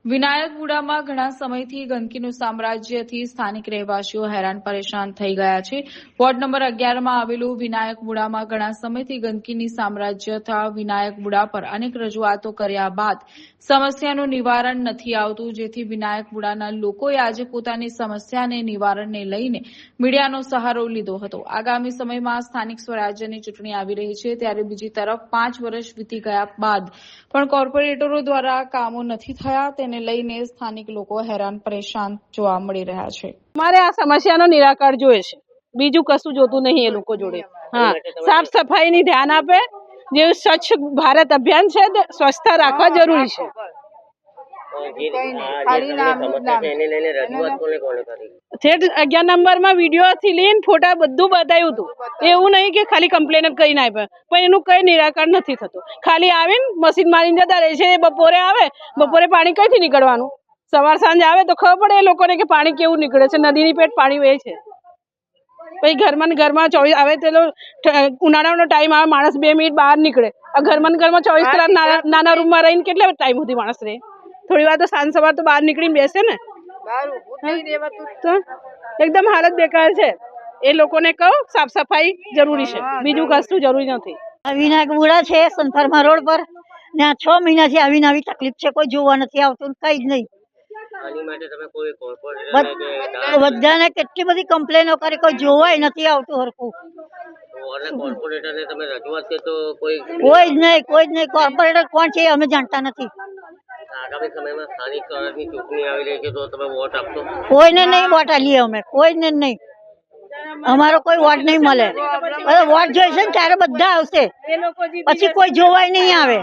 વિનાયકપુરામાં ઘણા સમયથી ગંદકીનું સામ્રાજ્યથી સ્થાનિક રહેવાસીઓ હેરાન પરેશાન થઈ ગયા છે. વોર્ડ નંબર 11માં આવેલું વિનાયકપુરામાં ઘણા સમયથી ગંદકીની સામ્રાજ્ય થતા વિનાયકપુરા પર અનેક રજૂઆતો કર્યા બાદ સમસ્યાનું નિવારણ નથી આવતું, જેથી વિનાયકપુરાના લોકોએ આજે પોતાની સમસ્યાને નિવારણને લઈને મીડિયાનો સહારો લીધો હતો. આગામી સમયમાં સ્થાનિક સ્વરાજ્યની ચૂંટણી આવી રહી છે, ત્યારે બીજી તરફ 5 વર્ષ વીતી ગયા બાદ પણ કોર્પોરેટરો દ્વારા કામો નથી થયા, તેને લઈને સ્થાનિક લોકો હેરાન પરેશાન જોવા મળી રહ્યા છે. અમારે આ સમસ્યાનો નિરાકરણ જોઈએ છે, બીજું કશું જોતું નહીં એ લોકો જોડે. હા, સાફ સફાઈની ધ્યાન આપે, જે સ્વચ્છ ભારત અભિયાન છે તે સ્વચ્છતા રાખવા જરૂરી છે. ઠેઠ 11 નંબરમાં વિડીયોથી લઈને ફોટા બધું બતાવ્યું હતું. એવું નહીં કે ખાલી કમ્પ્લેન જ કરીને આપ્યા, પણ એનું કઈ નિરાકરણ નથી થતું. ખાલી આવીને મશીન મારીને જતા રહે છે. બપોરે આવે, બપોરે પાણી કઈથી નીકળવાનું? સવાર સાંજ આવે તો ખબર પડે એ લોકોને કે પાણી કેવું નીકળે છે. નદીની પેટ પાણી વહે છે. પછી ઘરમાં 24 આવે તેલો ઉનાળાનો ટાઈમ આવે, માણસ 2 મિનિટ બહાર નીકળે. આ ઘરમાં 24 કલાક નાના રૂમમાં રહીને કેટલા ટાઈમ સુધી માણસ રહે? થોડી વાર તો સાંજ સવાર તો બહાર નીકળીને બેસે ને. તો એકદમ હાલત બેકાર છે. એ લોકોને કહો સાફ સફાઈ જરૂરી છે, બીજું કશું જરૂરી નથી. વિનાયકપુરા છે સંથરમા રોડ પર, ત્યાં 6 મહિનાથી આવીને આવી તકલીફ છે. કોઈ જોવા નથી આવતું, કઈ જ નહીં. બધાને કેટલી બધી કમ્પ્લેનો કરી, કોઈ જોવાય નથી આવતું હરખું. કોઈ જ નહીં. કોર્પોરેટર કોણ છે અમે જાણતા નથી. આગામી સમયમાં સ્થાનિક સ્વરાજની ચૂંટણી આવી રહી છે, તો તમે વોટ આપશો? કોઈને નહીં વોટ આલીએ અમે, કોઈને નહીં. અમારો કોઈ વોટ નહીં મળે. વોટ જોઈશે ને ત્યારે બધા આવશે, પછી કોઈ જોવાય નહીં આવે.